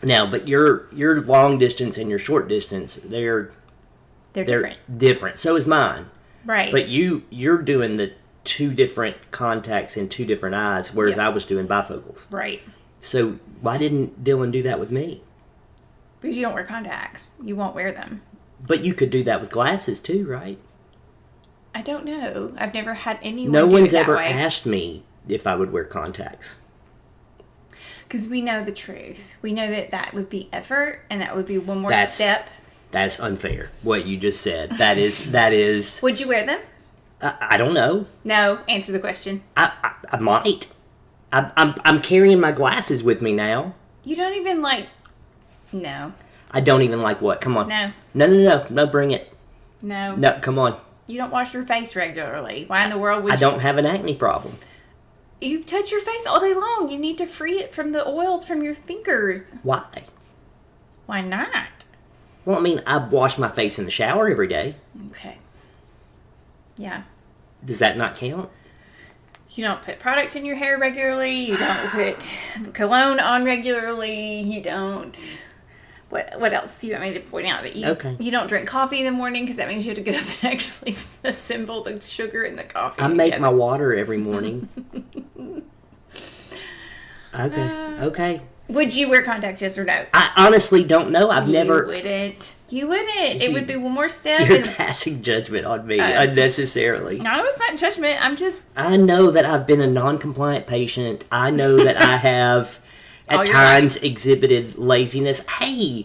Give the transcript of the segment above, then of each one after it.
Now, but your long distance and your short distance, they're different. So is mine. Right. But you're doing the two different contacts in two different eyes, whereas I was doing bifocals. Right. So why didn't Dylan do that with me? Because you don't wear contacts. You won't wear them. But you could do that with glasses too, right? I don't know. I've never had anyone No do one's it that ever way. asked me if I would wear contacts. Because we know the truth. We know that would be effort, and that would be one more step. That's unfair, what you just said. That is... Would you wear them? I don't know. No. Answer the question. I might. I'm carrying my glasses with me now. You don't even No. I don't even like what? Come on. No. No, bring it. No. No, come on. You don't wash your face regularly. Why in the world would you? I don't have an acne problem. You touch your face all day long. You need to free it from the oils from your fingers. Why? Why not? Well, I mean, I wash my face in the shower every day. Okay. Yeah. Does that not count? You don't put products in your hair regularly. You don't put cologne on regularly. You don't... What else do you want me to point out? That you don't drink coffee in the morning because that means you have to get up and actually assemble the sugar in the coffee. I make my water every morning. Okay. Would you wear contacts, yes or no? I honestly don't know. I've never... You wouldn't. It would be one more step. You're passing judgment on me unnecessarily. No, it's not judgment. I know that I've been a non-compliant patient. I know that I have... at times exhibited laziness. Hey!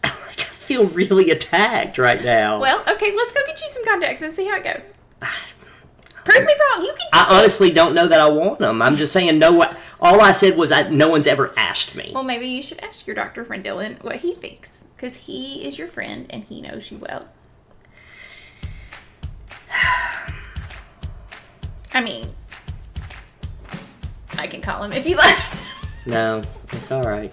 I feel really attacked right now. Well, okay, let's go get you some contacts and see how it goes. Prove me wrong. You can. I honestly don't know that I want them. I'm just saying all I said was no one's ever asked me. Well, maybe you should ask your doctor friend Dylan what he thinks. Because he is your friend and he knows you well. I mean... I can call him if you like. No, it's all right.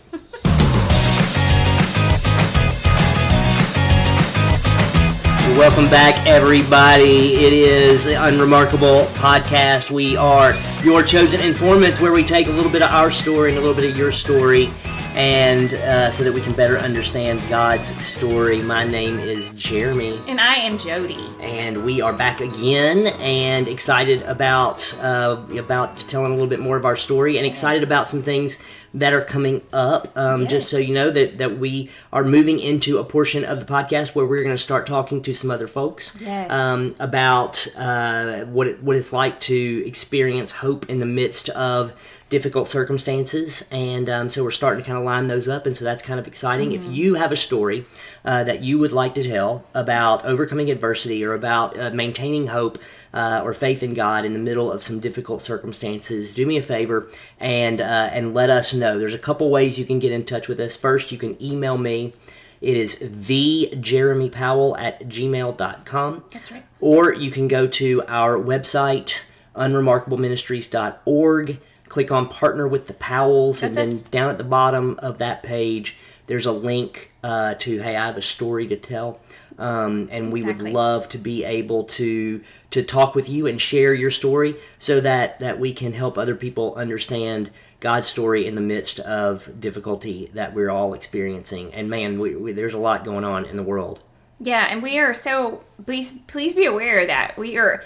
Welcome back, everybody. It is the Unremarkable Podcast. We are your chosen informants, where we take a little bit of our story and a little bit of your story, and so that we can better understand God's story. My name is Jeremy. And I am Jody. And we are back again and excited about telling a little bit more of our story, and excited about some things that are coming up. Just so you know that we are moving into a portion of the podcast where we're going to start talking to some other folks about what it's like to experience hope in the midst of difficult circumstances, and so we're starting to kind of line those up, and so that's kind of exciting. If you have a story that you would like to tell about overcoming adversity, or about maintaining hope or faith in God in the middle of some difficult circumstances, do me a favor and let us know. There's a couple ways you can get in touch with us. First, you can email me. It is thejeremypowell@gmail.com. That's right. Or you can go to our website, unremarkableministries.org. Click on Partner with the Powells, and then down at the bottom of that page, there's a link to, hey, I have a story to tell. And we would love to be able to talk with you and share your story, so that we can help other people understand God's story in the midst of difficulty that we're all experiencing. And man, there's a lot going on in the world. Yeah, and we are please be aware that we are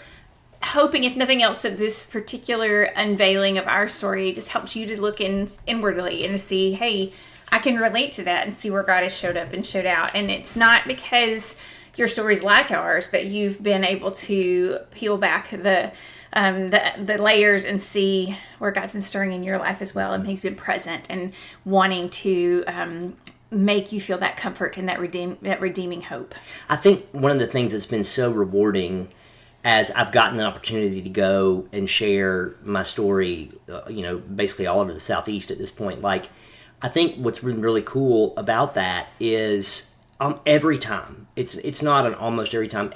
hoping, if nothing else, that this particular unveiling of our story just helps you to look inwardly and to see, hey, I can relate to that, and see where God has showed up and showed out. And it's not because your story's like ours, but you've been able to peel back the layers and see where God's been stirring in your life as well, and He's been present and wanting to make you feel that comfort and that redeeming hope. I think one of the things that's been so rewarding, as I've gotten an opportunity to go and share my story, basically all over the Southeast at this point, I think what's been really cool about that is every time, it's not an almost every time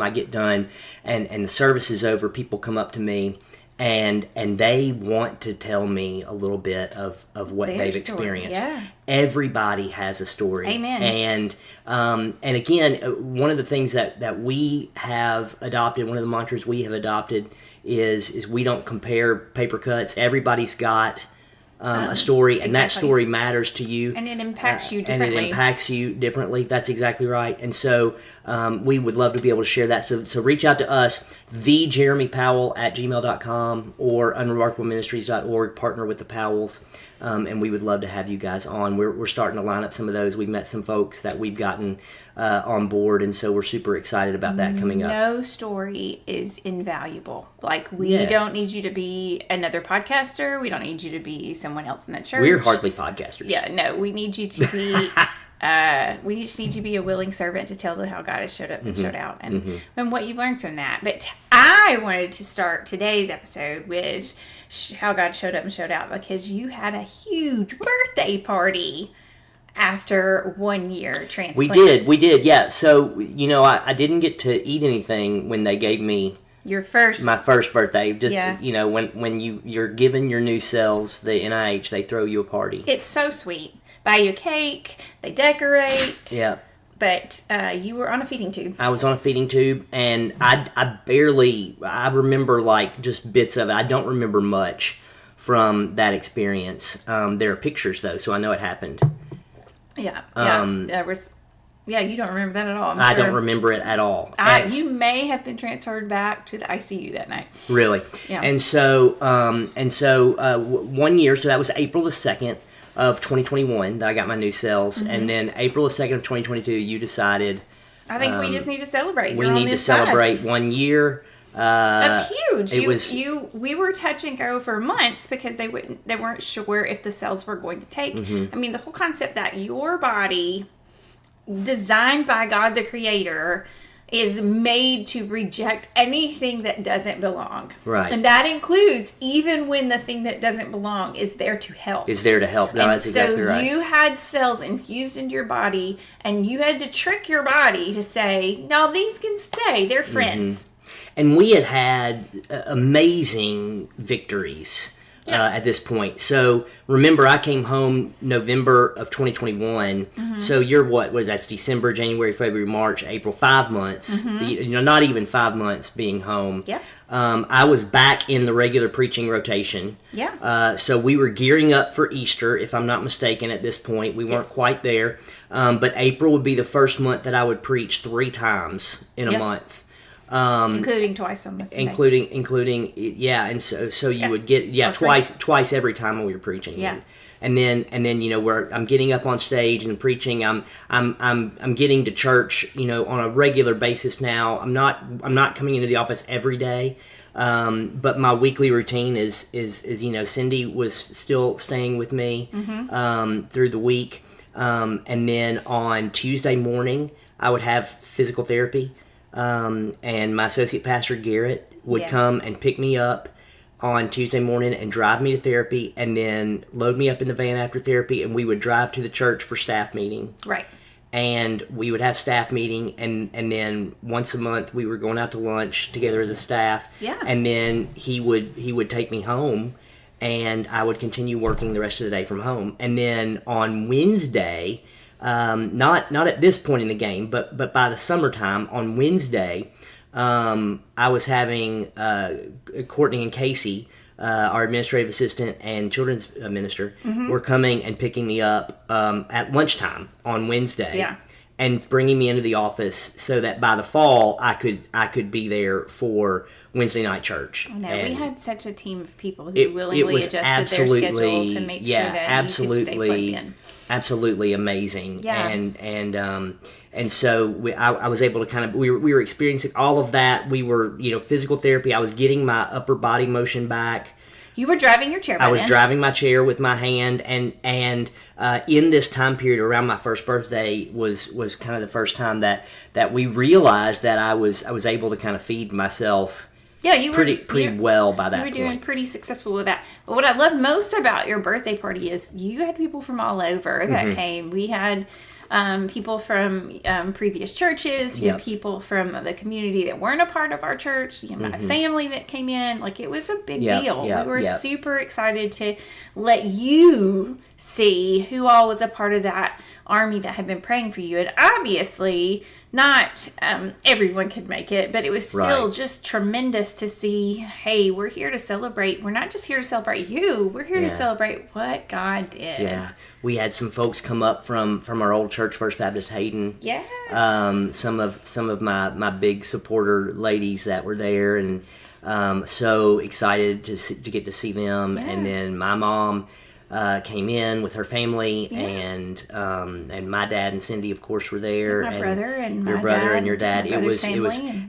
I get done and the service is over, people come up to me and they want to tell me a little bit of what they've experienced. Yeah. Everybody has a story. Amen. And again, one of the things that we have adopted, one of the mantras we have adopted is we don't compare paper cuts. Everybody's got a story, and that story matters to you. And it impacts you differently. And it impacts you differently. That's exactly right. And so we would love to be able to share that. So reach out to us, thejeremypowell@gmail.com or unremarkableministries.org, partner with the Powells. And we would love to have you guys on. We're starting to line up some of those. We've met some folks that we've gotten on board, and so we're super excited about that coming up. No story is invaluable. Like, we don't need you to be another podcaster. We don't need you to be someone else in the church. We're hardly podcasters. Yeah, no, we need you to be... we just need to be a willing servant to tell how God has showed up and showed out and what you've learned from that. But I wanted to start today's episode with how God showed up and showed out, because you had a huge birthday party after 1 year transplant. We did, yeah. So, I didn't get to eat anything when they gave me my first birthday. Just, when you're given your new cells, the NIH, they throw you a party. It's so sweet. Buy you a cake, they decorate. Yeah. But you were on a feeding tube. I was on a feeding tube, and I remember like just bits of it. I don't remember much from that experience. There are pictures though, so I know it happened. Yeah. You don't remember that at all. I don't remember it at all. You may have been transferred back to the ICU that night. Really? Yeah. And so 1 year, so that was April the 2nd. Of 2021 that I got my new cells, and then April 2nd of 2022 you decided I think we just need to celebrate. We need to celebrate 1 year. That's huge. We were touch and go for months because they weren't sure if the cells were going to take. I mean, the whole concept that your body, designed by God the Creator, is made to reject anything that doesn't belong. Right. And that includes even when the thing that doesn't belong is there to help. No, that's exactly right. So you had cells infused into your body, and you had to trick your body to say, no, these can stay. They're friends. And we had amazing victories at this point. So remember, I came home November of 2021. So you're that's December, January, February, March, April, 5 months. Not even 5 months being home. Yeah. I was back in the regular preaching rotation. Yeah. So we were gearing up for Easter, if I'm not mistaken, at this point. We weren't quite there. But April would be the first month that I would preach 3 times in a month. Including twice on Sunday. Including, and so you would get twice every time we were preaching. Yeah. And then where I'm getting up on stage and preaching, I'm getting to church, on a regular basis now. I'm not coming into the office every day. But my weekly routine is Cindy was still staying with me through the week. And then on Tuesday morning I would have physical therapy. And my associate pastor Garrett would come and pick me up on Tuesday morning and drive me to therapy, and then load me up in the van after therapy, and we would drive to the church for staff meeting. Right. And we would have staff meeting, and then once a month we were going out to lunch together as a staff. Yeah. And then he would take me home, and I would continue working the rest of the day from home. And then on Wednesday, not at this point in the game, but by the summertime on Wednesday, I was having Courtney and Casey, our administrative assistant and children's minister, were coming and picking me up at lunchtime on Wednesday, and bringing me into the office so that by the fall I could be there for Wednesday night church. I know, we had such a team of people who willingly adjusted their schedule to make sure that you could stay plugged in. Absolutely amazing. And so I was able to we were experiencing all of that. We were, physical therapy. I was getting my upper body motion back. You were driving your chair. I was driving my chair with my hand, and in this time period around my first birthday was kind of the first time that we realized that I was able to kind of feed myself. Yeah, you were pretty well by that point. You were doing pretty successful with that. But what I love most about your birthday party is you had people from all over that came. We had people from previous churches, you had people from the community that weren't a part of our church, my family that came in. Like, it was a big deal. We were super excited to let you see who all was a part of that army that had been praying for you. And obviously not everyone could make it, but it was still just tremendous to see, hey, we're here to celebrate. We're not just here to celebrate you. We're here to celebrate what God did. Yeah. We had some folks come up from our old church, First Baptist Hayden. Yes. Some of my big supporter ladies that were there, and so excited to get to see them. Yeah. And then my mom came in with her family, and my dad and Cindy, of course, were there. My brother and your my brother dad, and your dad. It was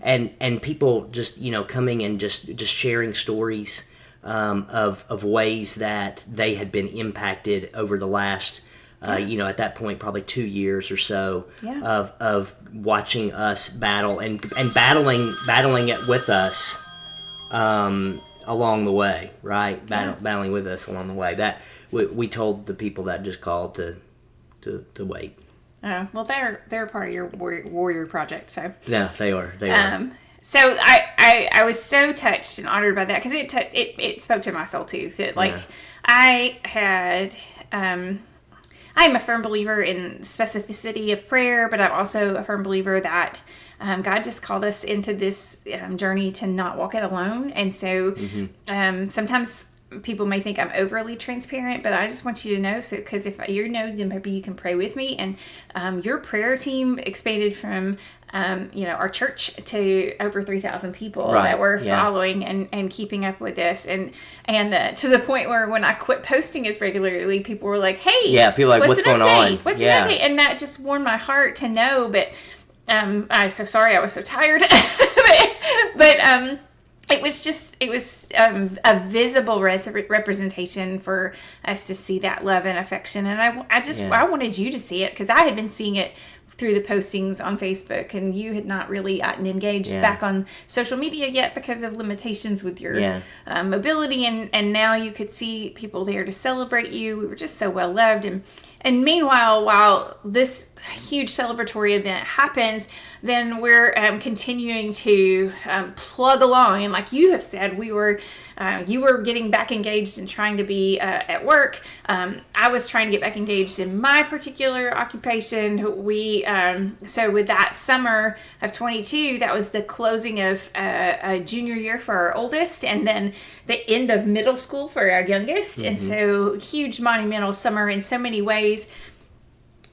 and people just coming and just sharing stories of ways that they had been impacted over the last at that point probably 2 years or so of watching us battle and battling it with us along the way, right? Battling with us along the way. That we told the people that just called to wait. Well, they're part of your warrior project, so yeah, they are. So I was so touched and honored by that, because it spoke to my soul too. That I am a firm believer in specificity of prayer, but I'm also a firm believer that God just called us into this journey to not walk it alone. And so sometimes people may think I'm overly transparent, but I just want you to know, so because if you know, then maybe you can pray with me. And your prayer team expanded from our church to over 3,000 people that were following and keeping up with this, and to the point where when I quit posting as regularly, people were like, "Hey, people are like, what's going on? What's an update?" And that just warmed my heart to know. But I'm so sorry I was so tired, but it was a visible representation for us to see that love and affection. And I wanted you to see it, because I had been seeing it through the postings on Facebook, and you had not really gotten engaged back on social media yet because of limitations with your mobility, and now you could see people there to celebrate you. We were just so well loved. And meanwhile, while this huge celebratory event happens, then we're continuing to plug along. And like you have said, you were getting back engaged and trying to be at work. I was trying to get back engaged in my particular occupation. So with that summer of 22, that was the closing of a junior year for our oldest, and then the end of middle school for our youngest. And so huge monumental summer in so many ways.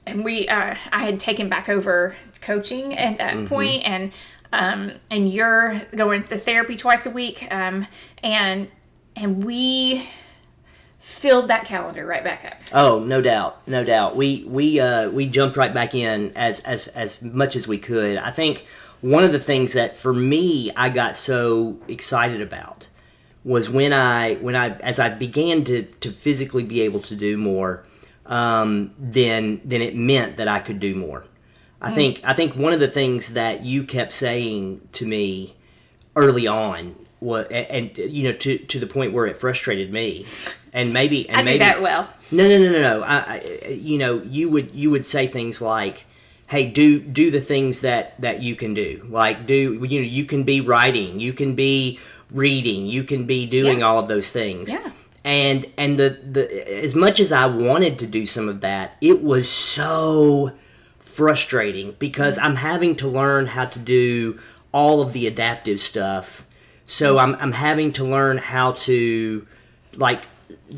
And I had taken back over coaching at that point, and you're going to therapy twice a week, and we filled that calendar right back up. Oh, no doubt. We jumped right back in as much as we could. I think one of the things that for me I got so excited about was when as I began to physically be able to do more. Then it meant that I could do more. I think one of the things that you kept saying to me early on was, and to the point where it frustrated me, and maybe I do that well. No. You would say things like, "Hey, do the things that you can do. Like you can be writing, you can be reading, you can be doing all of those things." Yeah. And the as much as I wanted to do some of that, it was so frustrating because I'm having to learn how to do all of the adaptive stuff. So I'm having to learn how to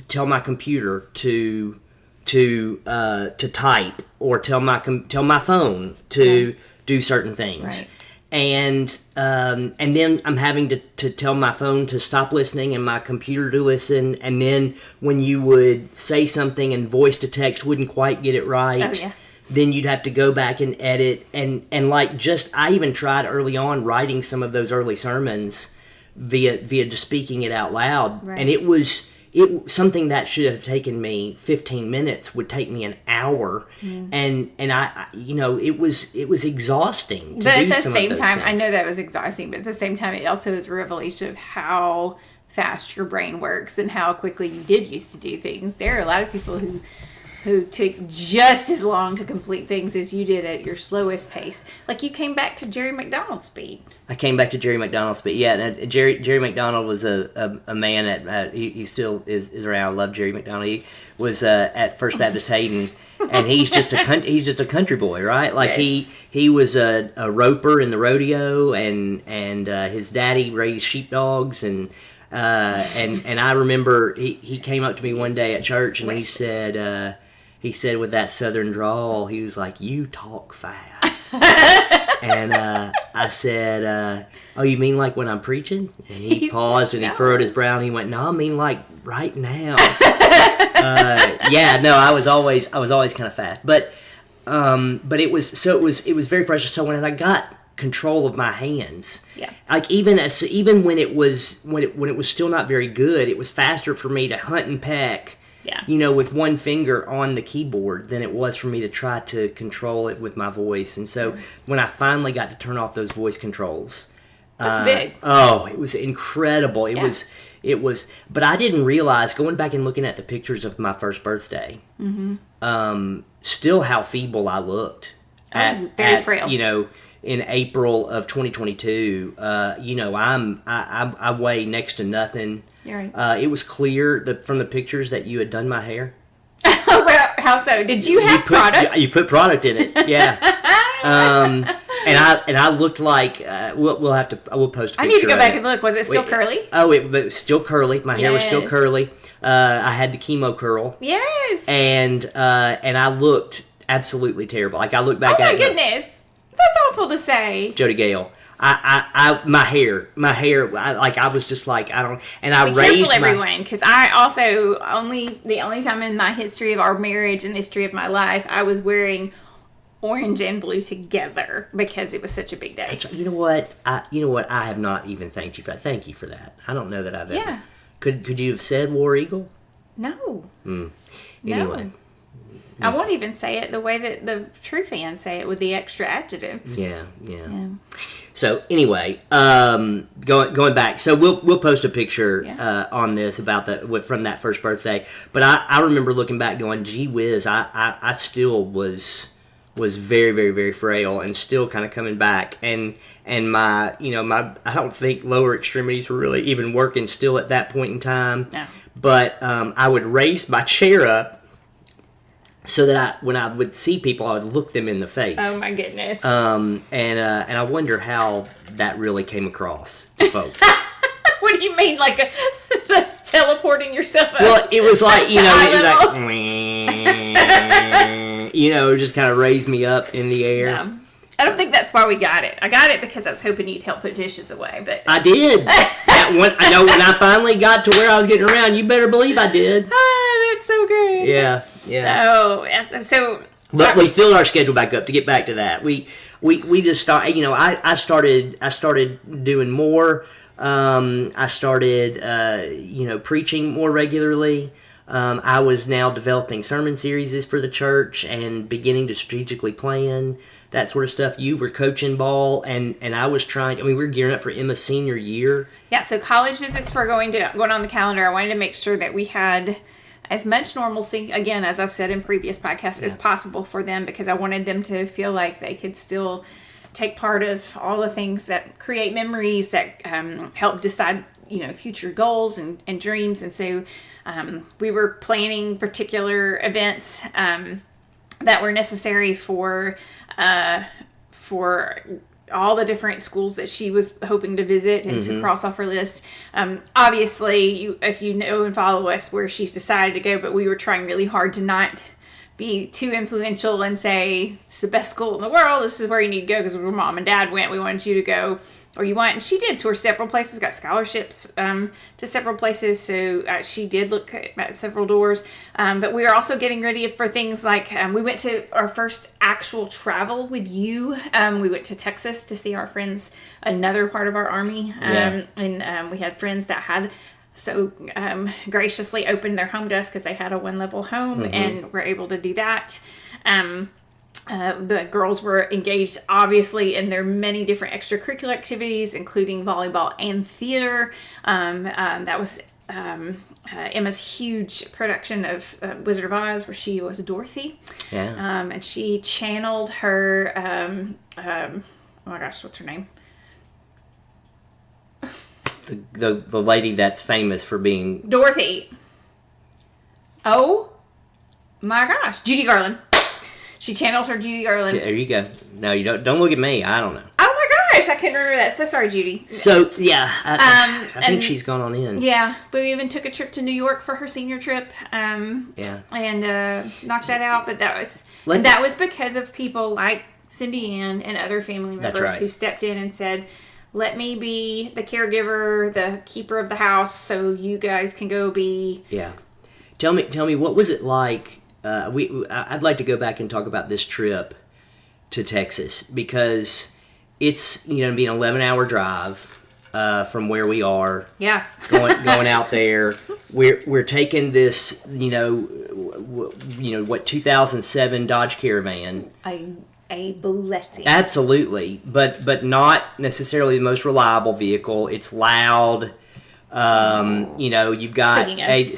tell my computer to type, or tell my phone to do certain things. Right. And then I'm having to tell my phone to stop listening and my computer to listen. And then when you would say something and voice to text wouldn't quite get it right, then you'd have to go back and edit. And I even tried early on writing some of those early sermons via just speaking it out loud. Right. And it something that should have taken me 15 minutes would take me an hour, and I it was exhausting. But at the same time, I know that was exhausting, but at the same time, it also is a revelation of how fast your brain works and how quickly you did used to do things. There are a lot of people who who took just as long to complete things as you did at your slowest pace. Like, you came back to Jerry McDonald's speed. I came back to Jerry McDonald's speed. Yeah, and Jerry McDonald was a man at he still is around. I love Jerry McDonald. He was at First Baptist Hayden, and he's just a country boy, right? Like, yes. he was a roper in the rodeo, and his daddy raised sheepdogs, and I remember he came up to me one day at church, and he said with that southern drawl, he was like, "You talk fast." And I said, "Oh, you mean like when I'm preaching?" And he paused and he furrowed his brow and he went, "No, I mean like right now." I was always kind of fast, but it was very fresh. So when I got control of my hands, like even when it was still not very good, it was faster for me to hunt and peck. With one finger on the keyboard than it was for me to try to control it with my voice. And so when I finally got to turn off those voice controls, that's big. Oh, it was incredible. It was, but I didn't realize, going back and looking at the pictures of my first birthday, still how feeble I looked. Very frail. In April of 2022, I weigh next to nothing. You're right. It was clear from the pictures that you had done my hair. Well, how so? Did you have product? You put product in it, yeah. And I looked like we'll post a picture. I need to go back and look. Was it still curly? Oh, it was still curly. My hair was still curly. I had the chemo curl. Yes. And I looked absolutely terrible. Like, I look back at it. Oh my goodness. That's awful to say. Jody Gale. My hair, I was just like, I don't, and I Be raised careful, everyone, because I also, the only time in my history of our marriage and the history of my life, I was wearing orange and blue together because it was such a big day. You know what? I have not even thanked you for that. Thank you for that. I don't know that I've ever. Yeah. Could you have said War Eagle? No. Anyway. No. I won't even say it the way that the true fans say it with the extra adjective. Yeah. So anyway, going back, so we'll post a picture on this about from that first birthday. But I remember looking back, going, "Gee whiz, I still was very, very, very frail and still kind of coming back, and my I don't think lower extremities were really even working still at that point in time. No. But I would raise my chair up so that when I would see people, I would look them in the face. Oh my goodness. And I wonder how that really came across to folks. What do you mean, like teleporting yourself up? Well, it was like, just kind of raised me up in the air. Yeah. I don't think that's why we got it. I got it because I was hoping you'd help put dishes away, but I did. When I finally got to where I was getting around, you better believe I did. That's so good. Yeah. So but we filled our schedule back up to get back to that. We just started. I started doing more. I started preaching more regularly. I was now developing sermon series for the church and beginning to strategically plan that sort of stuff. You were coaching ball, and I was trying. We were gearing up for Emma's senior year. Yeah, so college visits were going on the calendar. I wanted to make sure that we had as much normalcy, again, as I've said in previous podcasts, as possible for them, because I wanted them to feel like they could still take part of all the things that create memories that help decide, future goals and dreams. And so we were planning particular events that were necessary for all the different schools that she was hoping to visit and to cross off her list. Obviously, if you know and follow us, where she's decided to go, but we were trying really hard to not be too influential and say, it's the best school in the world, this is where you need to go, because where mom and dad went, we wanted you to go or you want. And she did tour several places, got scholarships to several places, so she did look at several doors. But we were also getting ready for things like, we went to our first actual travel with you. We went to Texas to see our friends, another part of our army. And we had friends that had so graciously opened their home to us because they had a one-level home and were able to do that. The girls were engaged, obviously, in their many different extracurricular activities, including volleyball and theater. That was Emma's huge production of Wizard of Oz, where she was Dorothy. Yeah. And she channeled her, oh my gosh, what's her name? The lady that's famous for being Dorothy. Oh my gosh, Judy Garland. She channeled her Judy Garland. There you go. No, you don't look at me. I don't know. Oh my gosh, I couldn't remember that. So sorry, Judy. So yeah, I think she's gone on in. Yeah, we even took a trip to New York for her senior trip. And knocked that out. But that was because of people like Cindy Ann and other family members who stepped in and said, "Let me be the caregiver, the keeper of the house, so you guys can go be." Yeah. Tell me, what was it like? I'd like to go back and talk about this trip to Texas, because it's being an 11-hour drive from where we are. Yeah. going out there. We're taking this 2007 Dodge Caravan. A blessing. Absolutely, but not necessarily the most reliable vehicle. It's loud. You've got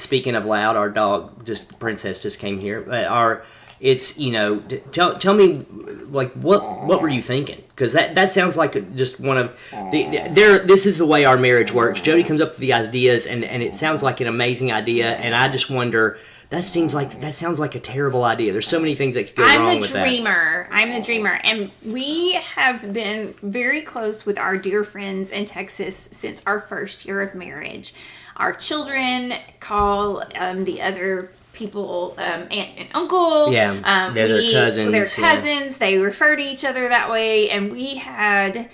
speaking of loud, our dog Princess just came here. But tell me, like, what were you thinking? Because that sounds like just one of this is the way our marriage works. Jody comes up with the ideas, and it sounds like an amazing idea, and I just wonder. That sounds like a terrible idea. There's so many things that could go wrong with that. I'm the dreamer. And we have been very close with our dear friends in Texas since our first year of marriage. Our children call the other people aunt and uncle. Yeah, they're cousins. They're cousins. Yeah. They refer to each other that way. And we had...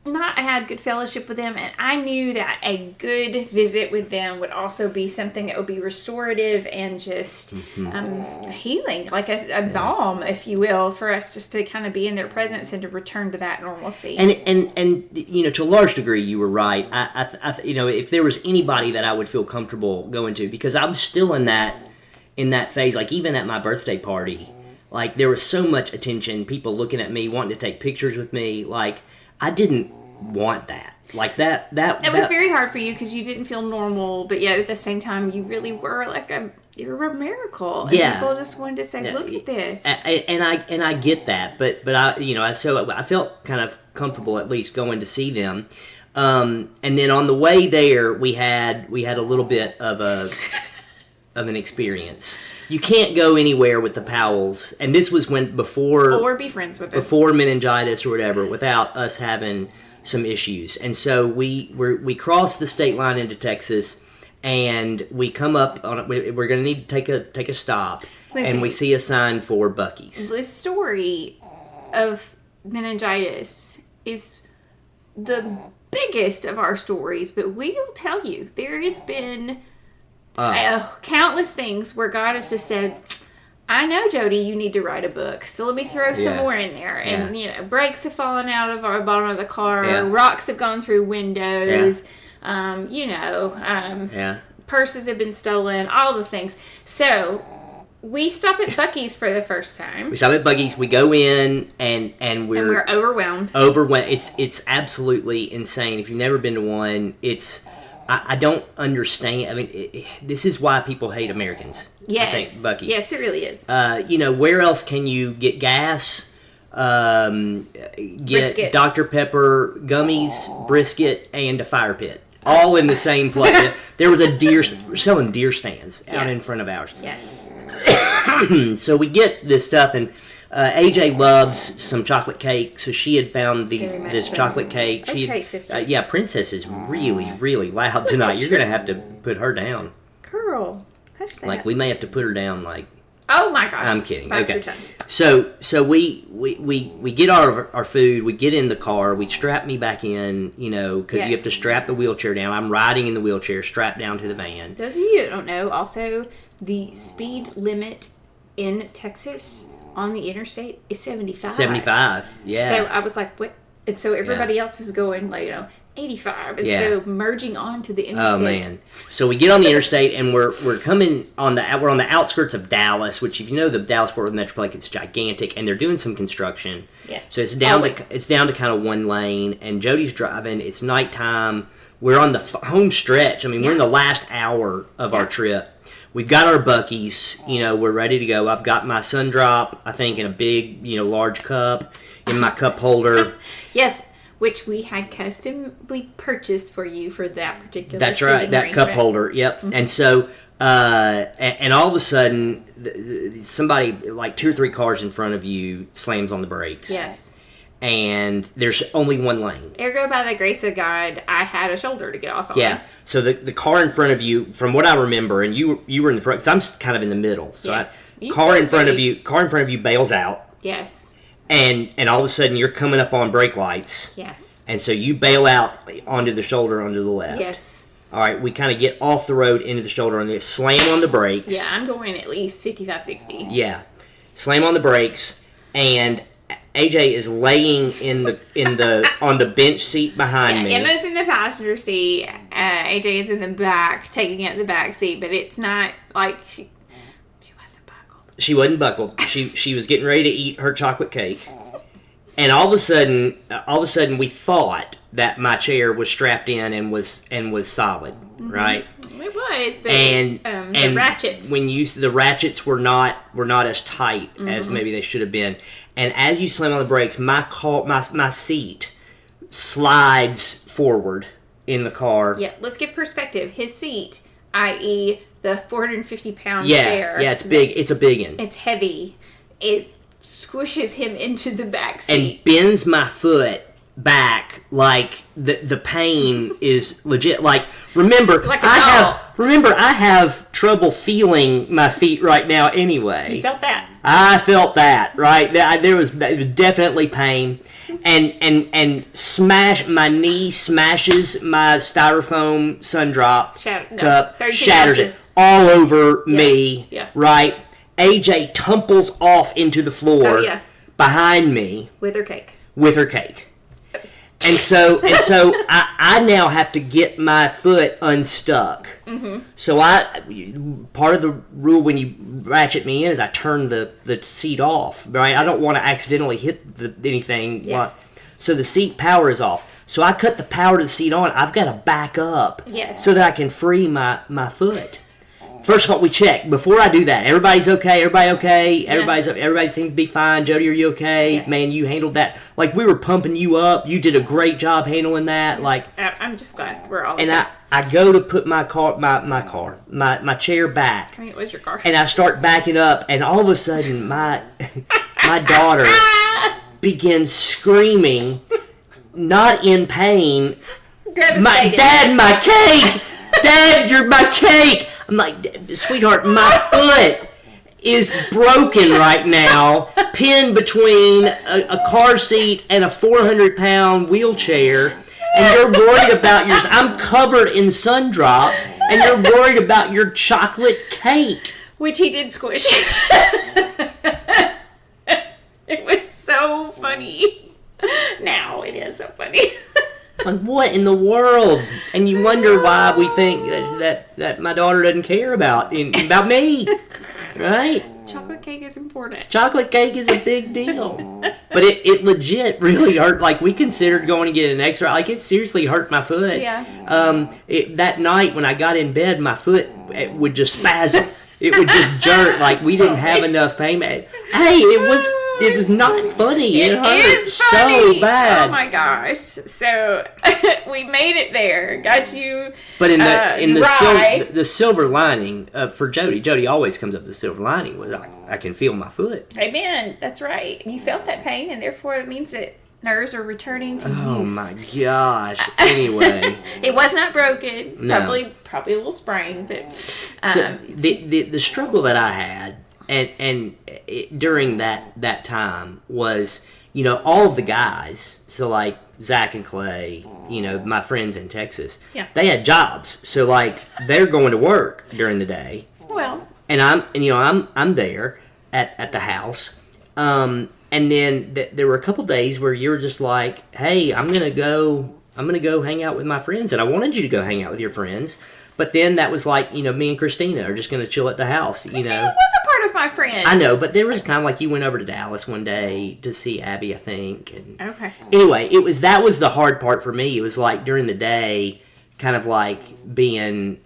I had good fellowship with them, and I knew that a good visit with them would also be something that would be restorative and just healing, like a balm, if you will, for us just to kind of be in their presence and to return to that normalcy. And to a large degree, you were right. I if there was anybody that I would feel comfortable going to, because I'm still in that phase, like even at my birthday party, like there was so much attention, people looking at me, wanting to take pictures with me, like. I didn't want that. Like that. It was very hard for you because you didn't feel normal, but yet at the same time, you really were you were a miracle. And people just wanted to say, "Look at this." And I get that, but I felt kind of comfortable at least going to see them. And then on the way there, we had a little bit of an experience. You can't go anywhere with the Powells, and this was or be friends with us before meningitis or whatever, without us having some issues. And so we crossed the state line into Texas, and we come up on. We're going to need to take a stop, and we see a sign for Buc-ee's. This story of meningitis is the biggest of our stories, but we will tell you there has been. Countless things where God has just said, I know, Jody, you need to write a book, so let me throw some more in there. And, brakes have fallen out of our bottom of the car, rocks have gone through windows, purses have been stolen, all the things. So, we stop at Buc-ee's for the first time. We stop at Buc-ee's, we go in, and we're overwhelmed. It's absolutely insane. If you've never been to one, I don't understand. I mean, this is why people hate Americans. Yes. I think Buc-ee's. Yes, it really is. Where else can you get gas? Get brisket. Dr. Pepper gummies, brisket, and a fire pit, all in the same place. There was we're selling deer stands out in front of ours. Yes. So we get this stuff, and AJ loves some chocolate cake, so she had found this chocolate cake. Sister. Princess is really, really loud tonight. You're going to have to put her down. Girl, hush that. Like, we may have to put her down, like... Oh, my gosh. I'm kidding. Okay. So we get our food, we get in the car, we strap me back in, because you have to strap the wheelchair down. I'm riding in the wheelchair, strapped down to the van. Those of you that don't know, also, the speed limit in Texas... on the interstate is 75. 75, yeah. So I was like, what? And so everybody else is going, 85. And so merging onto the interstate. Oh, man. So we get on the interstate, and we're coming we're on the outskirts of Dallas, which, if you know the Dallas-Fort Worth Metroplex, it's gigantic, and they're doing some construction. Yes. So it's down to kind of one lane, and Jody's driving. It's nighttime. we're on the home stretch. I mean, we're in the last hour of our trip. We've got our Buc-ee's, we're ready to go. I've got my sun drop, I think, in a big, large cup, in my cup holder. Yes, which we had customly purchased for you for that particular That's right, that cup holder, yep. Mm-hmm. And so, and all of a sudden, somebody, like 2 or 3 cars in front of you, slams on the brakes. Yes. And there's only one lane. Ergo, by the grace of God, I had a shoulder to get off on. Yeah. So the car in front of you, from what I remember, and you were in the front, because I'm kind of in the middle. So car in front of you bails out. Yes. And all of a sudden you're coming up on brake lights. Yes. And so you bail out onto the shoulder onto the left. Yes. All right, we kind of get off the road into the shoulder on the slam on the brakes. Yeah, I'm going at least 55, 60. Yeah. Slam on the brakes, and AJ is laying on the bench seat behind me. Emma's in the passenger seat. AJ is in the back, taking up the back seat, but it's not like she wasn't buckled. She wasn't buckled. She was getting ready to eat her chocolate cake, and all of a sudden, we thought that my chair was strapped in and was solid, right? It was, but the ratchets. The ratchets were not as tight as maybe they should have been. And as you slam on the brakes, my seat slides forward in the car. Yeah, let's get perspective. His seat, i.e. the 450-pound chair. Yeah, it's big. It's a big one. It's heavy. It squishes him into the back seat. And bends my foot back, like the pain is legit. Like, remember, I have trouble feeling my feet right now anyway. You felt that? I felt that, right? There was definitely pain. And my knee smashes my styrofoam sun drop cup, shatters it all over me, right? AJ tumbles off into the floor behind me. With her cake. And so I now have to get my foot unstuck. Mm-hmm. So part of the rule when you ratchet me in is I turn the seat off, right? I don't want to accidentally hit anything. Yes. So the seat power is off. So I cut the power to the seat on. I've got to back up so that I can free my foot. First of all, we check before I do that. Everybody's okay. Everybody okay? Yeah. Everybody seems to be fine. Jody, are you okay? Yes. Man, you handled that. Like, we were pumping you up. You did a great job handling that. Like, I'm just glad we're all okay. And I go to put my chair back. I mean, it was your car. And I start backing up, and all of a sudden, my daughter begins screaming, not in pain. Dad, my cake! Dad, you're my cake! I'm like, sweetheart, my foot is broken right now, pinned between a car seat and a 400-pound wheelchair, and you're worried about yours. I'm covered in sun drop, and you're worried about your chocolate cake. Which he did squish. It was so funny. Now it is so funny. Like, what in the world? And you wonder why we think that my daughter doesn't care about me, right? Chocolate cake is important. Chocolate cake is a big deal. But it legit really hurt. Like, we considered going to get an X-ray. Like, it seriously hurt my foot. Yeah. That night when I got in bed, my foot would just spasm. It would just jerk. Like, we didn't have enough pain. Hey, it was not funny. It hurt so bad. Oh my gosh! So we made it there. Got you. But in the silver lining for Jody always comes up with the silver lining was I can feel my foot. Amen. That's right. You felt that pain, and therefore it means that nerves are returning to use. Oh my gosh! Anyway, it was not broken. No. Probably a little sprained, but so the struggle that I had. And during that time was, all of the guys, so like Zach and Clay, my friends in Texas, they had jobs. So like they're going to work during the day. Well, and I'm there at the house. And then there were a couple days where you were just like, hey, I'm gonna go hang out with my friends, and I wanted you to go hang out with your friends. But then that was like, me and Christina are just going to chill at the house, Christina was a part of my friend. I know, but there was kind of like you went over to Dallas one day to see Abby, I think. And okay. Anyway, that was the hard part for me. It was like during the day, kind of like being,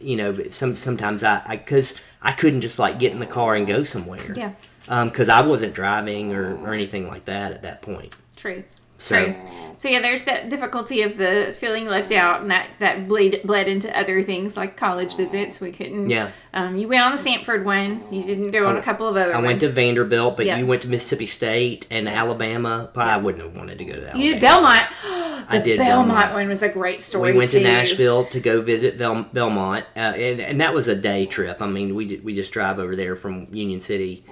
sometimes because I couldn't just like get in the car and go somewhere. Yeah. Because I wasn't driving or anything like that at that point. True. So yeah, there's that difficulty of the feeling left out, and that bled into other things like college visits. We couldn't. Yeah. You went on the Stanford one. You didn't go on a couple of other ones. I went to Vanderbilt, but you went to Mississippi State and Alabama. But I wouldn't have wanted to go to Alabama. You did Belmont. I did Belmont one was a great story. We went to Nashville to go visit Belmont, and that was a day trip. I mean, we just drive over there from Union City.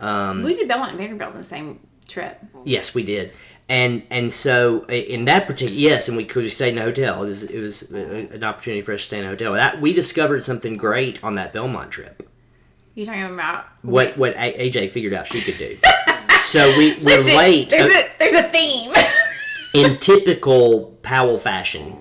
We did Belmont and Vanderbilt on the same trip. Yes, we did. And so in that particular and we could have stayed in a hotel. It was an opportunity for us to stay in a hotel. We discovered something great on that Belmont trip. You talking about what AJ figured out she could do? So we're late. There's a theme. In typical Powell fashion,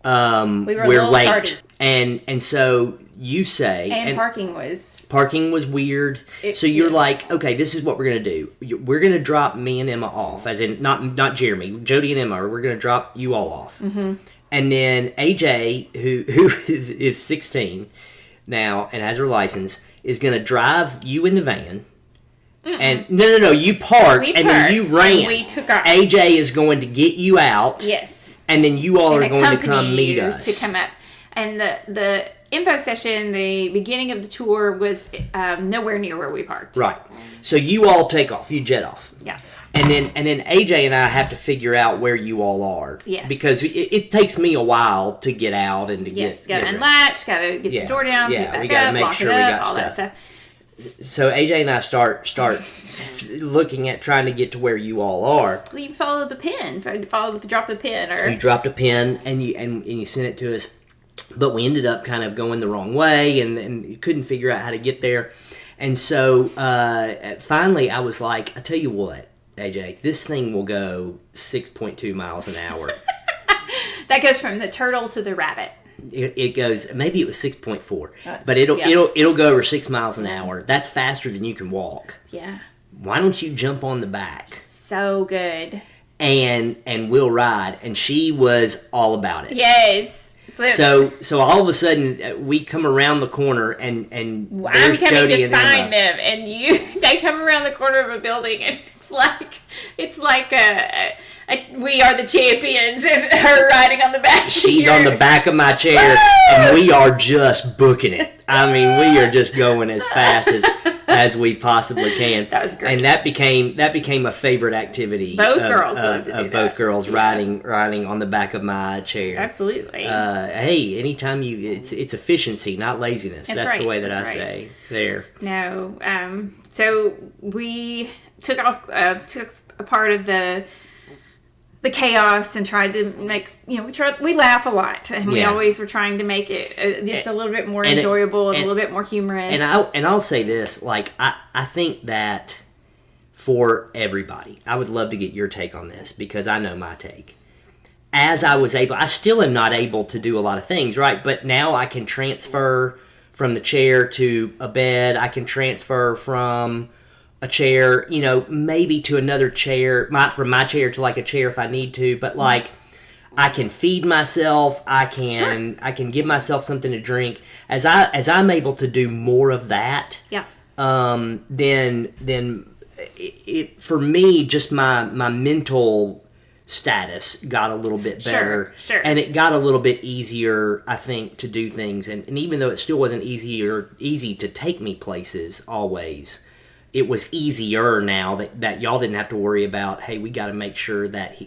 we're late, tardy. and so you say, and parking was weird. So you're like, okay, this is what we're gonna do. We're gonna drop me and Emma off, as in not Jeremy, Jody and Emma. We're gonna drop you all off, and then AJ, who is 16 now and has her license, is gonna drive you in the van. And no, you parked and then you ran. We took off. AJ is going to get you out. Yes. And then you all are going to come meet us. To come up. And the info session, the beginning of the tour was nowhere near where we parked. Right. So you all take off. You jet off. Yeah. And then AJ and I have to figure out where you all are. Yes. Because it takes me a while to get out and to get got to unlatch, got to get the door down, we got to make sure we got all stuff. That stuff. So AJ and I start looking at trying to get to where you all are. Well, you follow the pin. Drop the pin, or you dropped a pin and you sent it to us. But we ended up kind of going the wrong way and you couldn't figure out how to get there. And so finally I was like, I tell you what, AJ, this thing will go 6.2 miles an hour. That goes from the turtle to the rabbit. It goes, maybe it was 6.4, but it'll go over 6 miles an hour. That's faster than you can walk. Yeah. Why don't you jump on the back? So good. And we'll ride. And she was all about it. Yes. So all of a sudden we come around the corner and I'm coming Jody to and find them, and they come around the corner of a building, and it's like we are the champions, and her riding on the back. She's on the back of my chair, and we are just booking it. I mean, we are just going as fast as we possibly can. That was great. And that became a favorite activity. Both girls loved to do that. Both girls riding on the back of my chair. Absolutely. Hey, anytime it's efficiency, not laziness. That's right. The way that I say there. No. So we took a part of the chaos and tried to make, we laugh a lot, and we always were trying to make it just a little bit more enjoyable and a little bit more humorous. And I'll say this, like, I think that for everybody, I would love to get your take on this, because I know my take. As I still am not able to do a lot of things, right? But now I can transfer from the chair to a bed. I can transfer from a chair, maybe to another chair, from my chair to like a chair if I need to, but like I can feed myself, I can give myself something to drink. As I'm able to do more of that, then it for me, just my mental status got a little bit better. Sure. And it got a little bit easier, I think, to do things. And even though it still wasn't easy to take me places always, it was easier now that y'all didn't have to worry about, hey, we got to make sure that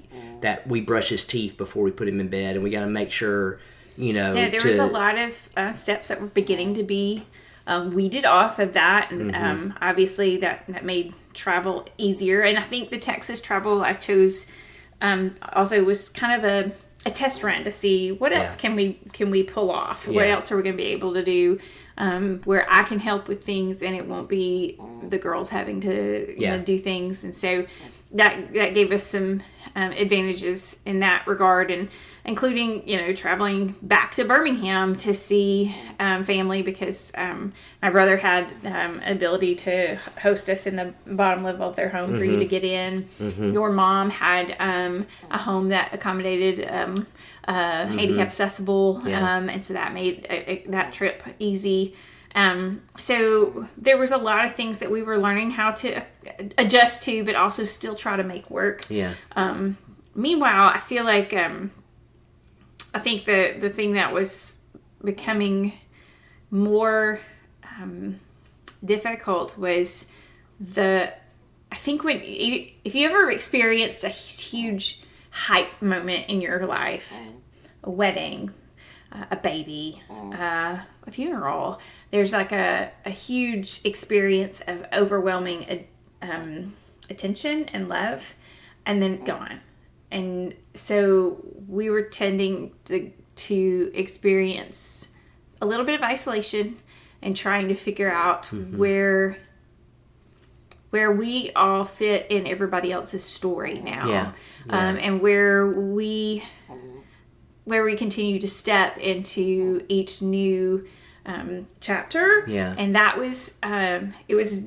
we brush his teeth before we put him in bed, and we got to make sure, there was a lot of steps that were beginning to be weeded off of that, and obviously that made travel easier. And I think the Texas travel I chose also was kind of a test run to see what else can we pull off, what else are we going to be able to do. Where I can help with things and it won't be the girls having to do things. And so that gave us some advantages in that regard, and including, traveling back to Birmingham to see family, because my brother had an ability to host us in the bottom level of their home for you to get in. Your mom had a home that accommodated handicap accessible, and so that made that trip easy. So there was a lot of things that we were learning how to adjust to, but also still try to make work. Yeah. Meanwhile, I feel like, I think the thing that was becoming more, difficult was I think if you ever experienced a huge hype moment in your life, a wedding, a baby, a funeral, there's like a huge experience of overwhelming attention and love, and then gone. And so we were tending to experience a little bit of isolation and trying to figure out where we all fit in everybody else's story now, and where we continue to step into each new chapter. And that was it was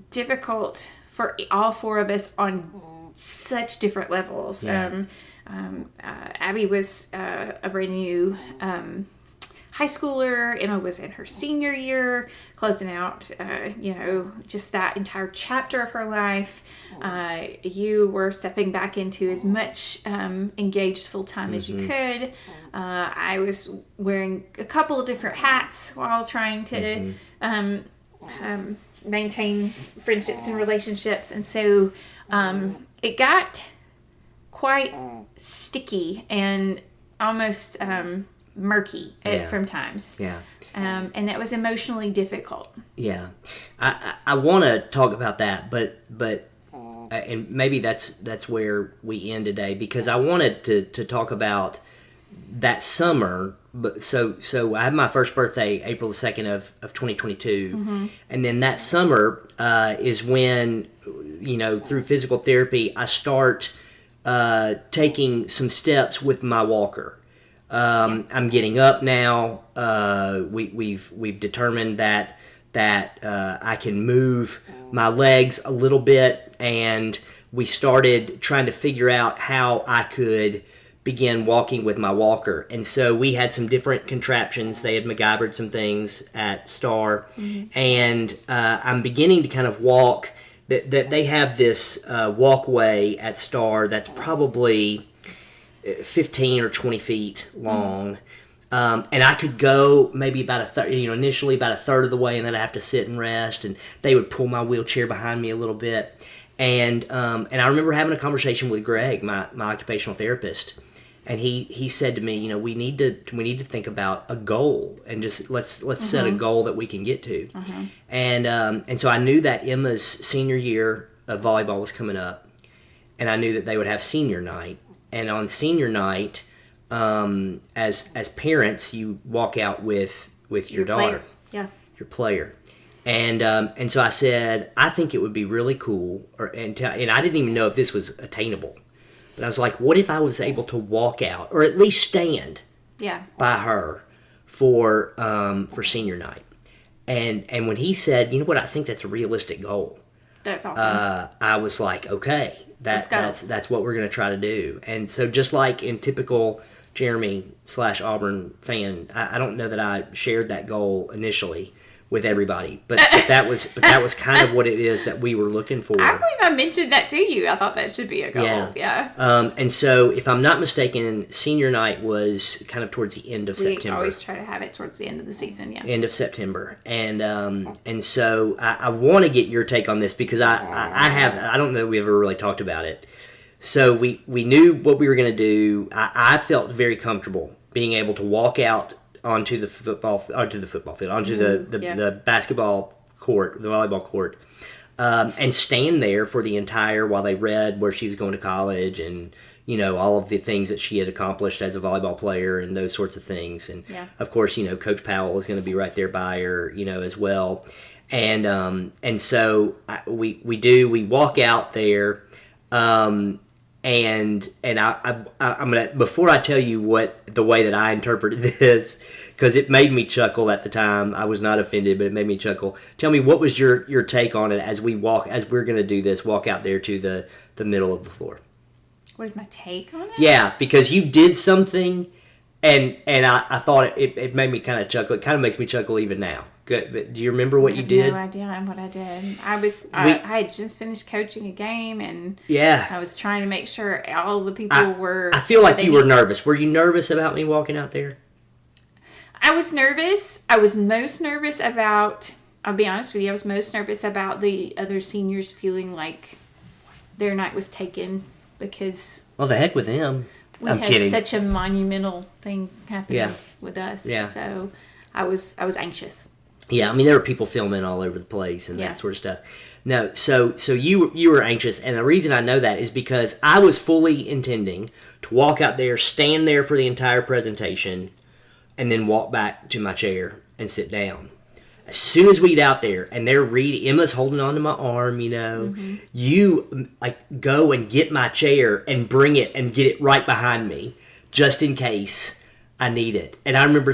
difficult for all four of us on such different levels. Abby was a brand new high schooler. Emma was in her senior year, closing out, just that entire chapter of her life. You were stepping back into as much engaged full time as you could. I was wearing a couple of different hats while trying to maintain friendships and relationships. And so it got quite sticky and almost murky from times. And that was emotionally difficult. I want to talk about that, but and maybe that's where we end today, because I wanted to talk about that summer. But so I had my first birthday April the 2nd of 2022, and then that summer is when, through physical therapy, I start taking some steps with my walker. I'm getting up now. We've determined that I can move my legs a little bit, and we started trying to figure out how I could begin walking with my walker. And so we had some different contraptions. They had MacGyvered some things at Star, and I'm beginning to kind of walk. That they have this walkway at Star that's probably 15 or 20 feet long. And I could go maybe about a third, initially about a third of the way, and then I'd have to sit and rest, and they would pull my wheelchair behind me a little bit. And I remember having a conversation with Greg, my occupational therapist, and he said to me, we need to think about a goal, and just let's set a goal that we can get to. And so I knew that Emma's senior year of volleyball was coming up, and I knew that they would have senior night. And on senior night, as parents, you walk out with your daughter, your player, and so I said, I think it would be really cool, and I didn't even know if this was attainable, but I was like, what if I was able to walk out, or at least stand, by her for senior night, and when he said, what, I think that's a realistic goal. That's awesome. I was like, okay. That's what we're going to try to do. And so just like in typical Jeremy/Auburn fan, I don't know that I shared that goal initially with everybody, but that was kind of what it is that we were looking for. I believe I mentioned that to you. I thought that should be a goal. And so if I'm not mistaken, senior night was kind of towards the end of September. We always try to have it towards the end of the season. End of September. And so I want to get your take on this, because I don't know that we ever really talked about it. So we knew what we were going to do. I felt very comfortable being able to walk out onto the football field, onto the basketball court, the volleyball court, and stand there for the entire, while they read where she was going to college, and all of the things that she had accomplished as a volleyball player, and those sorts of things. And of course, Coach Powell is going to be right there by her, as well. And so we walk out there. And I'm gonna, before I tell you the way that I interpreted this, because it made me chuckle at the time. I was not offended, but it made me chuckle. Tell me, what was your take on it as we're gonna do this? Walk out there to the middle of the floor. What is my take on it? Yeah, because you did something, and I thought it made me kind of chuckle. It kind of makes me chuckle even now. Good, but do you remember what you did? No idea what I did. I had just finished coaching a game, and yeah, I was trying to make sure all the people were. I feel like you were nervous. Were you nervous about me walking out there? I was nervous. I was most nervous about. I'll be honest with you. I was most nervous about the other seniors feeling like their night was taken because. Well, the heck with them. I'm kidding. Such a monumental thing happening with us. Yeah. So I was anxious. Yeah, I mean, there were people filming all over the place and that sort of stuff. No, so you were anxious, and the reason I know that is because I was fully intending to walk out there, stand there for the entire presentation, and then walk back to my chair and sit down. As soon as we get out there and they're reading, Emma's holding onto my arm, you like go and get my chair and bring it and get it right behind me, just in case I need it. And I remember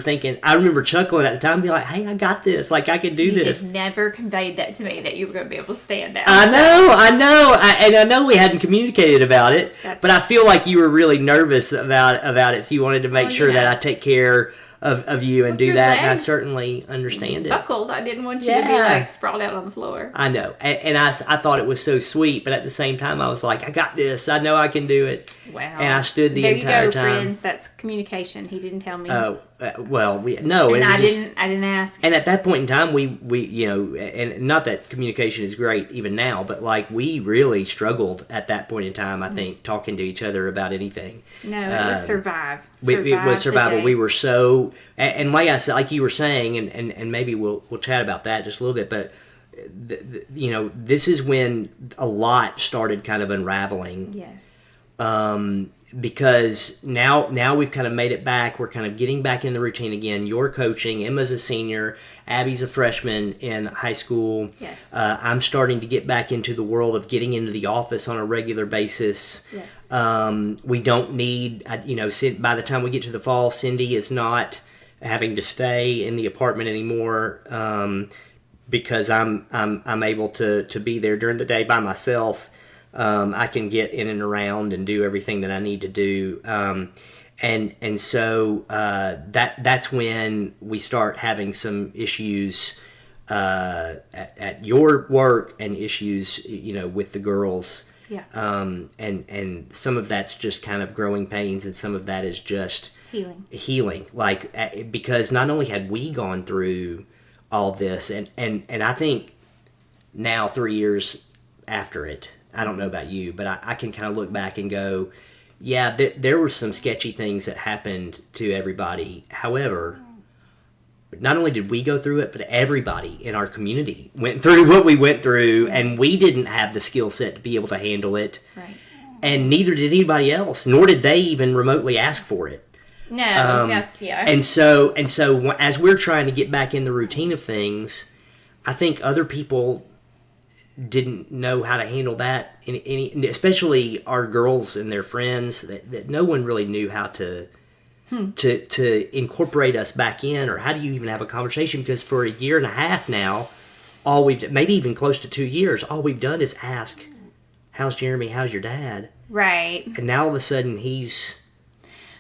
chuckling at the time, being like, "Hey, I got this. Like, I can do this." You just never conveyed that to me, that you were going to be able to stand out. I know. I know we hadn't communicated about it, but I feel like you were really nervous about it, so you wanted to make sure that I take care of you and do that, and I certainly understand it. Buckled. I didn't want you to be like sprawled out on the floor. I know, and I thought it was so sweet, but at the same time, I was like, I got this. I know I can do it. Wow. And I stood the entire time. There you go, friends. That's communication. He didn't tell me. Oh, well, I didn't ask. And at that point in time, we and not that communication is great even now, but like we really struggled at that point in time. I think talking to each other about anything. No, it was survive. It was survival. We were so, and like I said, like you were saying, and maybe we'll chat about that just a little bit, but. This is when a lot started kind of unraveling. Yes. Because now we've kind of made it back. We're kind of getting back in the routine again. You're coaching. Emma's a senior. Abby's a freshman in high school. Yes. I'm starting to get back into the world of getting into the office on a regular basis. Yes. We don't need, by the time we get to the fall, Cindy is not having to stay in the apartment anymore. Because I'm able to be there during the day by myself. I can get in and around and do everything that I need to do. And so that's when we start having some issues at your work and issues with the girls. Yeah. And some of that's just kind of growing pains, and some of that is just healing. Like, because not only had we gone through all this, and I think now 3 years after it, I don't know about you, but I can kind of look back and go, yeah, there were some sketchy things that happened to everybody. However, not only did we go through it, but everybody in our community went through what we went through, and we didn't have the skill set to be able to handle it. Right. And neither did anybody else, nor did they even remotely ask for it. No, And so as we're trying to get back in the routine of things, I think other people didn't know how to handle that. Especially our girls and their friends, that no one really knew how to incorporate us back in, or how do you even have a conversation? Because for a year and a half now, maybe even close to 2 years, all we've done is ask, "How's Jeremy? How's your dad?" Right. And now all of a sudden he's.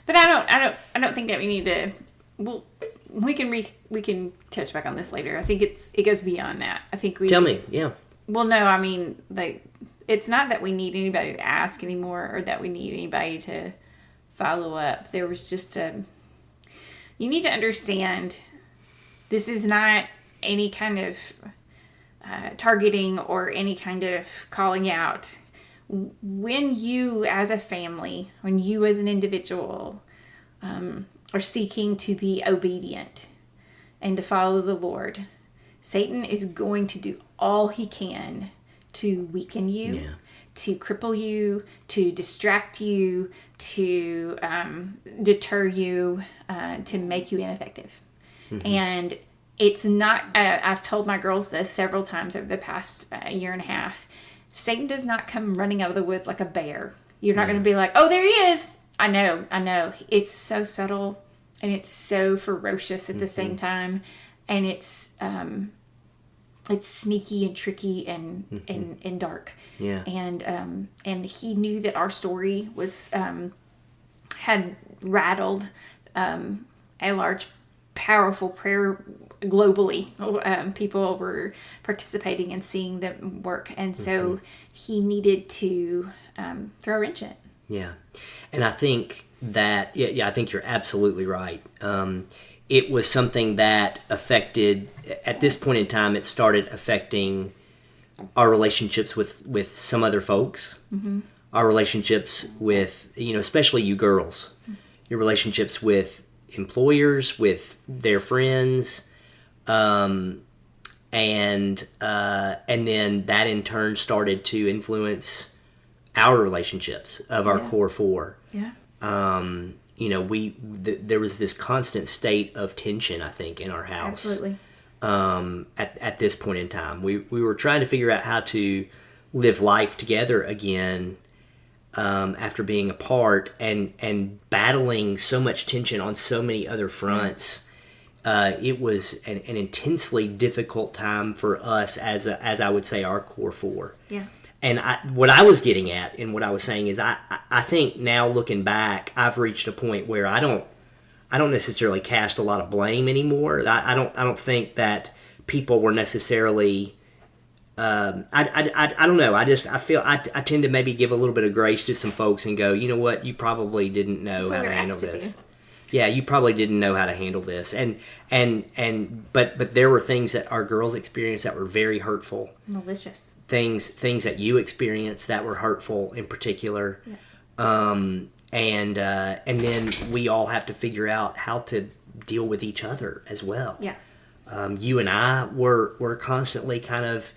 But I don't think that we need to. Well, we can touch back on this later. I think it goes beyond that. I think we. Tell me, yeah. Well, no, I mean, like, it's not that we need anybody to ask anymore, or that we need anybody to follow up. There was just you need to understand, this is not any kind of targeting or any kind of calling out. When you as a family, when you as an individual are seeking to be obedient and to follow the Lord, Satan is going to do all he can to weaken you, to cripple you, to distract you, to deter you, to make you ineffective. Mm-hmm. And it's not, I've told my girls this several times over the past year and a half, Satan does not come running out of the woods like a bear. You're not going to be like, oh, there he is. I know. It's so subtle and it's so ferocious at the same time. And it's sneaky and tricky and dark. Yeah. And he knew that our story was had rattled a large, powerful prayer globally. People were participating and seeing the work, and so he needed to throw a wrench in it. Yeah, and I think that I think you're absolutely right. It was something that affected, at this point in time, it started affecting our relationships with some other folks, our relationships with, especially you girls, your relationships with employers, with their friends, and then that in turn started to influence our relationships of our core four. Yeah. There was this constant state of tension, I think, in our house. Absolutely. At this point in time, we were trying to figure out how to live life together again, after being apart and battling so much tension on so many other fronts. It was an intensely difficult time for us as I would say our core four. Yeah. And what I was getting at and what I was saying is I think now looking back, I've reached a point where I don't necessarily cast a lot of blame anymore. I don't think that people were necessarily. I don't know. I feel I tend to maybe give a little bit of grace to some folks and go, you know what, you probably didn't know how to handle this. Yeah, you probably didn't know how to handle this, but there were things that our girls experienced that were very hurtful, malicious. Things that you experienced that were hurtful in particular, and then we all have to figure out how to deal with each other as well. Yeah. You and I were constantly kind of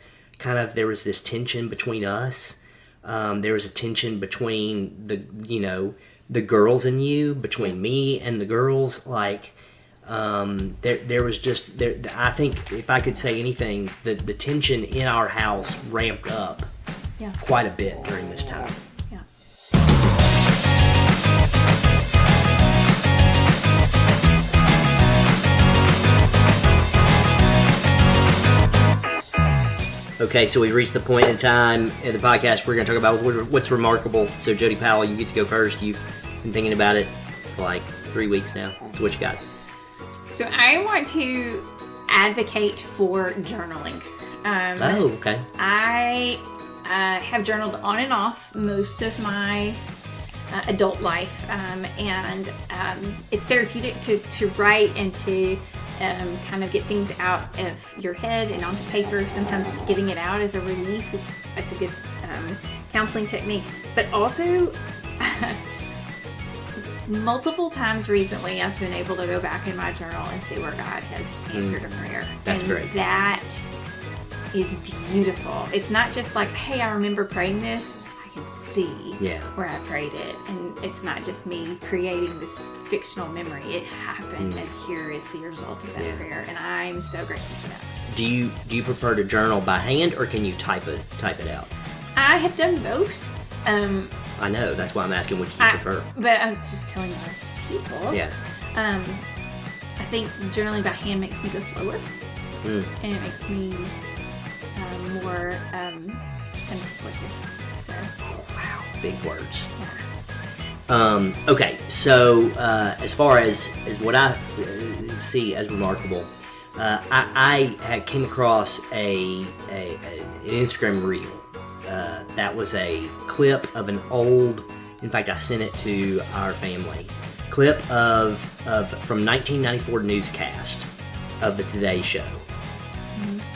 there was this tension between us. There was a tension between the girls and you, between me and the girls. Like there was just I think if I could say anything, the tension in our house ramped up quite a bit during this time. Yeah. Okay, so we've reached the point in time in the podcast we're going to talk about what's remarkable. So Jody Powell, you get to go first. You've been thinking about it for like 3 weeks now. So what you got? So I want to advocate for journaling. Okay. I have journaled on and off most of my adult life, and it's therapeutic to write and to kind of get things out of your head and onto paper. Sometimes just getting it out as a release, it's a good counseling technique. But also, multiple times recently, I've been able to go back in my journal and see where God has answered a prayer. That's great. That is beautiful. It's not just like, hey, I remember praying this. I can see where I prayed it. And it's not just me creating this fictional memory. It happened, and here is the result of that prayer. And I'm so grateful for that. Do you prefer to journal by hand, or can you type it out? I have done both. I know, that's why I'm asking which you prefer. But I'm just telling other people. Yeah. I think journaling by hand makes me go slower. And it makes me more contemplative. So. Oh, wow. Big words. Yeah. Okay, so as far as what I see as remarkable, I came across an Instagram reel. That was a clip of an old, in fact I sent it to our family, clip of from 1994 newscast of the Today Show.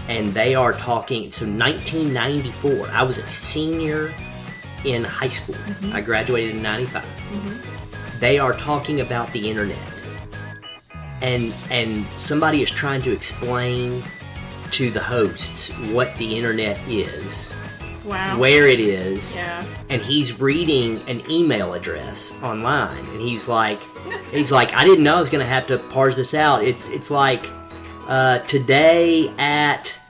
And they are talking, so 1994, I was a senior in high school. I graduated in 95. They are talking about the internet. And somebody is trying to explain to the hosts what the internet is. Wow. Where it is. Yeah. And he's reading an email address online, and he's like, I didn't know I was going to have to parse this out. It's like today at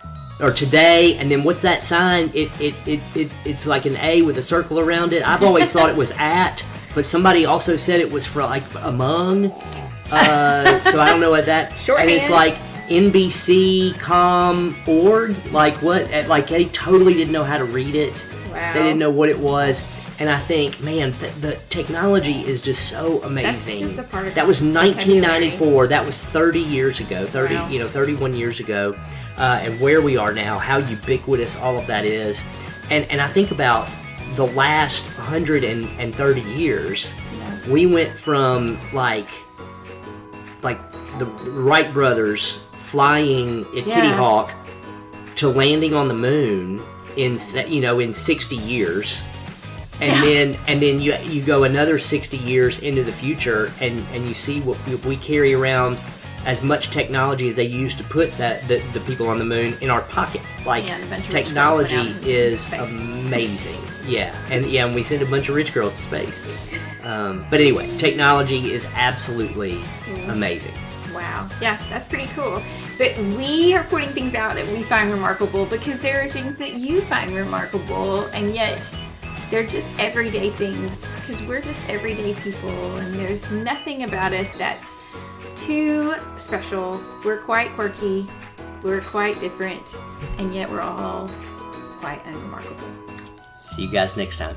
or today, and then what's that sign? It's like an A with a circle around it. I've always thought it was at, but somebody also said it was for like among. So I don't know what that. Shorthand. And it's like NBC.com.org. Like what? Like they totally didn't know how to read it. Wow. They didn't know what it was. And I think, man, the technology is just so amazing. That's just a part of that was 1994. That was 30 years ago. 31 years ago. And where we are now, how ubiquitous all of that is. And I think about the last 130 years, we went from like the Wright brothers flying at Kitty Hawk to landing on the moon in 60 years. And then you go another 60 years into the future, and you see what we carry around as much technology as they used to put the people on the moon in our pocket. Like technology is amazing. Yeah, and we send a bunch of rich girls to space. But anyway, technology is absolutely amazing. Wow. Yeah, that's pretty cool. But we are putting things out that we find remarkable because there are things that you find remarkable, and yet they're just everyday things because we're just everyday people, and there's nothing about us that's too special. We're quite quirky, we're quite different, and yet we're all quite unremarkable. See you guys next time.